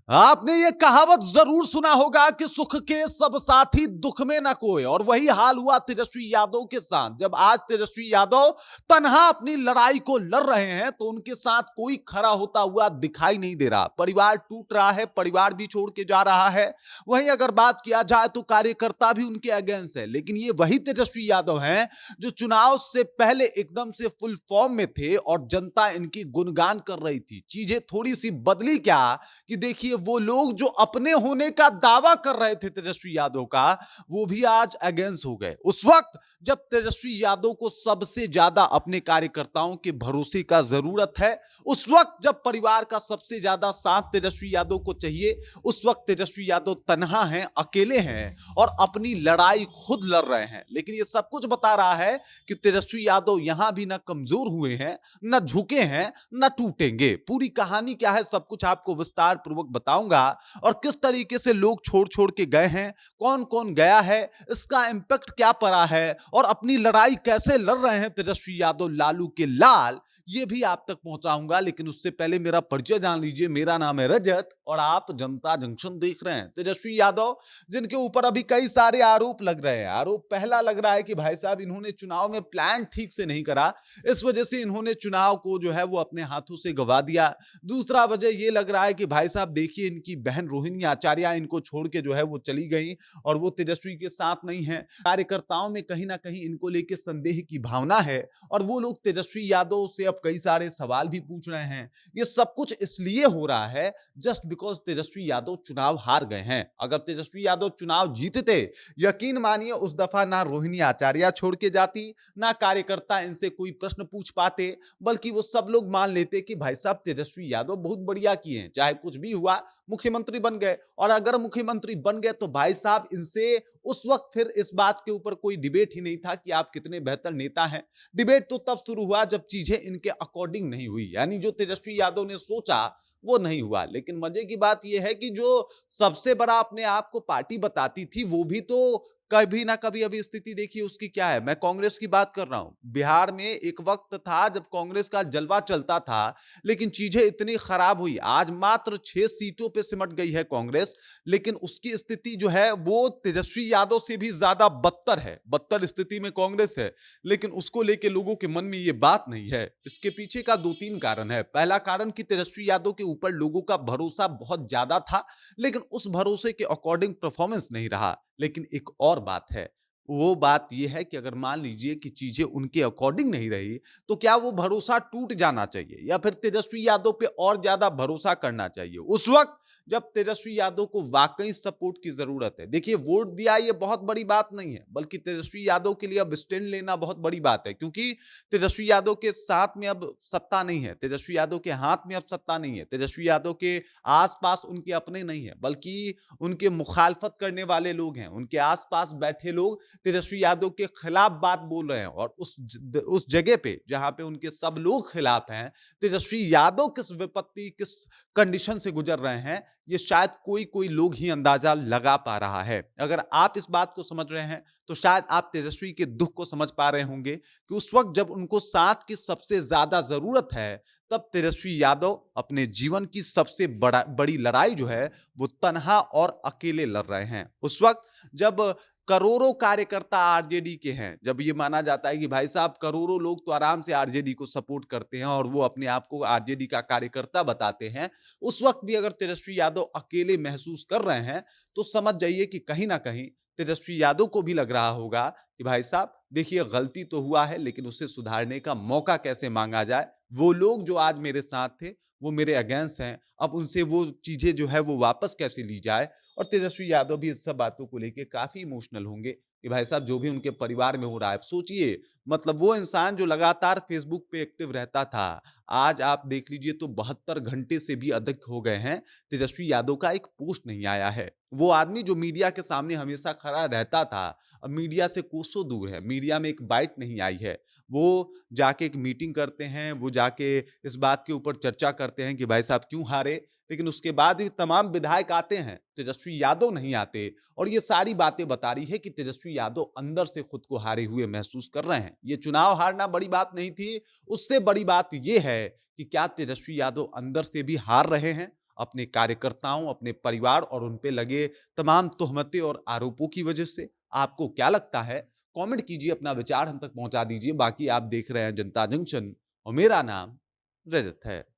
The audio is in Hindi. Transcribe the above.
आपने ये कहावत जरूर सुना होगा कि सुख के सब साथी दुख में न कोई, और वही हाल हुआ तेजस्वी यादव के साथ। जब आज तेजस्वी यादव तन्हा अपनी लड़ाई को लड़ रहे हैं तो उनके साथ कोई खड़ा होता हुआ दिखाई नहीं दे रहा। परिवार टूट रहा है, परिवार भी छोड़ के जा रहा है। वहीं अगर बात किया जाए तो कार्यकर्ता भी उनके अगेंस्ट है। लेकिन ये वही तेजस्वी यादव हैं जो चुनाव से पहले एकदम से फुल फॉर्म में थे और जनता इनकी गुणगान कर रही थी। चीजें थोड़ी सी बदली क्या कि देखिए वो लोग जो अपने होने का दावा कर रहे थे तेजस्वी यादव का, वो भी आज अगेंस्ट हो गए। उस वक्त जब तेजस्वी यादव को सबसे ज्यादा अपने कार्यकर्ताओं के भरोसे का जरूरत है, उस वक्त जब परिवार का सबसे ज्यादा साथ तेजस्वी यादव को चाहिए, उस वक्त तेजस्वी यादव तन्हा हैं, अकेले हैं और अपनी लड़ाई खुद लड़ रहे हैं। लेकिन ये सब कुछ बता रहा है कि तेजस्वी यादव यहां भी ना कमजोर हुए हैं, न झुके हैं, न टूटेंगे। पूरी कहानी क्या है सब कुछ आपको विस्तार पूर्वक बताऊंगा, और किस तरीके से लोग छोड़ छोड़ के गए हैं, कौन कौन गया है, इसका इंपैक्ट क्या पड़ा है, और अपनी लड़ाई कैसे लड़ रहे हैं तेजस्वी यादव लालू के लाल, ये भी आप तक पहुंचाऊंगा। लेकिन उससे पहले मेरा परिचय जान लीजिए। मेरा नाम है रजत और आप जनता जंक्शन देख रहे हैं। तेजस्वी यादव जिनके ऊपर अभी कई सारे आरोप लग रहे हैं। आरोप पहला लग रहा है कि भाई साहब इन्होंने चुनाव में प्लान ठीक से नहीं करा, इस वजह से इन्होंने चुनाव को जो है वो अपने हाथों से गवा दिया। दूसरा वजह ये लग रहा है कि भाई साहब देखिए इनकी बहन रोहिणी आचार्य इनको छोड़ के जो है वो चली गई और वो तेजस्वी के साथ नहीं है। कार्यकर्ताओं में कहीं ना कहीं इनको लेके संदेह की भावना है और वो लोग तेजस्वी यादव से अब कई सारे सवाल भी पूछ रहे हैं। ये सब कुछ इसलिए हो रहा है जस्ट बिकॉज तेजस्वी यादव चुनाव हार गए हैं। अगर तेजस्वी यादव चुनाव जीतते, यकीन मानिए उस दफा ना रोहिणी आचार्य छोड़ के जाती, ना कार्यकर्ता इनसे कोई प्रश्न पूछ पाते, बल्कि वो सब लोग मान लेते कि भाई साहब तेजस्वी यादव बहुत बढ़िया किए हैं, चाहे कुछ भी हुआ मुख्यमंत्री बन गए। और अगर मुख्यमंत्री बन गए तो भाई साहब इनसे उस वक्त फिर इस बात के ऊपर कोई डिबेट ही नहीं था कि आप कितने बेहतर नेता हैं। डिबेट तो तब शुरू हुआ जब चीजें इनके अकॉर्डिंग नहीं हुई, यानी जो तेजस्वी यादव ने सोचा वो नहीं हुआ। लेकिन मजे की बात यह है कि जो सबसे बड़ा अपने आप को पार्टी बताती थी वो भी तो कभी ना कभी, अभी स्थिति देखिए उसकी क्या है। मैं कांग्रेस की बात कर रहा हूं। बिहार में एक वक्त था जब कांग्रेस का जलवा चलता था, लेकिन चीजें इतनी खराब हुई। आज मात्र 6 सीटों पे सिमट गई है कांग्रेस, लेकिन उसकी स्थिति जो है वो तेजस्वी यादव से भी ज्यादा बदतर है। बदतर स्थिति में कांग्रेस है, लेकिन उसको लेके लोगों के मन में ये बात नहीं है। इसके पीछे का 2-3 कारण है। पहला कारण कि तेजस्वी यादव के ऊपर लोगों का भरोसा बहुत ज्यादा था, लेकिन उस भरोसे के अकॉर्डिंग परफॉर्मेंस नहीं रहा। लेकिन एक और बात है, वो बात ये है कि अगर मान लीजिए कि चीजें उनके अकॉर्डिंग नहीं रही, तो क्या वो भरोसा टूट जाना चाहिए या फिर तेजस्वी यादव पे और ज्यादा भरोसा करना चाहिए उस वक्त जब तेजस्वी यादव को वाकई सपोर्ट की जरूरत है। देखिए वोट दिया ये बहुत बड़ी बात नहीं है, बल्कि तेजस्वी यादव के लिए अब स्टैंड लेना बहुत बड़ी बात है, क्योंकि तेजस्वी यादव के साथ में अब सत्ता नहीं है, तेजस्वी यादव के हाथ में अब सत्ता नहीं है, तेजस्वी यादव के आसपास उनके अपने नहीं है, बल्कि उनके मुखालफत करने वाले लोग हैं। उनके आसपास बैठे लोग तेजस्वी यादव के खिलाफ बात बोल रहे हैं, और उस जगह पे जहां पे उनके सब लोग खिलाफ हैं, तेजस्वी यादव किस विपत्ति, किस कंडीशन से गुजर रहे हैं, ये शायद कोई कोई लोग ही अंदाजा लगा पा रहा है। अगर आप इस बात को समझ रहे हैं तो शायद आप तेजस्वी के दुख को समझ पा रहे होंगे कि उस वक्त जब उनको साथ की सबसे ज्यादा जरूरत है, तब तेजस्वी यादव अपने जीवन की सबसे बड़ी लड़ाई जो है वो तन्हा और अकेले लड़ रहे हैं। उस वक्त जब करोड़ों कार्यकर्ता आरजेडी के हैं, जब ये माना जाता है कि भाई साहब करोड़ों लोग तो आराम से आरजेडी को सपोर्ट करते हैं और वो अपने आप को आरजेडी का कार्यकर्ता बताते हैं, उस वक्त भी अगर तेजस्वी यादव अकेले महसूस कर रहे हैं, तो समझ जाइए कि कहीं ना कहीं तेजस्वी यादव को भी लग रहा होगा कि भाई साहब देखिए गलती तो हुआ है, लेकिन उसे सुधारने का मौका कैसे मांगा जाए। वो लोग जो आज मेरे साथ थे वो मेरे अगेंस्ट हैं, अब उनसे वो चीजें जो है वो वापस कैसे ली जाए। और तेजस्वी यादव भी इस सब बातों को लेके काफी इमोशनल होंगे कि भाई साहब जो भी उनके परिवार में हो रहा है। सोचिए, मतलब वो इंसान जो लगातार फेसबुक पे एक्टिव रहता था, आज आप देख लीजिए तो 72 घंटे से भी अधिक हो गए हैं, तेजस्वी यादव का एक पोस्ट नहीं आया है। वो आदमी जो मीडिया के सामने हमेशा खड़ा रहता था, अब मीडिया से कोसों दूर है, मीडिया में एक बाइट नहीं आई है। वो जाके एक मीटिंग करते हैं, वो जाके इस बात के ऊपर चर्चा करते हैं कि भाई साहब क्यों हारे, लेकिन उसके बाद भी तमाम विधायक आते हैं, तेजस्वी यादव नहीं आते। और ये सारी बातें बता रही है कि तेजस्वी यादव अंदर से खुद को हारे हुए महसूस कर रहे हैं। ये चुनाव हारना बड़ी बात नहीं थी, उससे बड़ी बात ये है कि क्या तेजस्वी यादव अंदर से भी हार रहे हैं। अपने कार्यकर्ताओं, अपने परिवार और उन पे लगे तमाम तोहमतें और आरोपों की वजह से। आपको क्या लगता है? कमेंट कीजिए, अपना विचार हम तक पहुंचा दीजिए। बाकी आप देख रहे हैं जनता जंक्शन और मेरा नाम रजत है।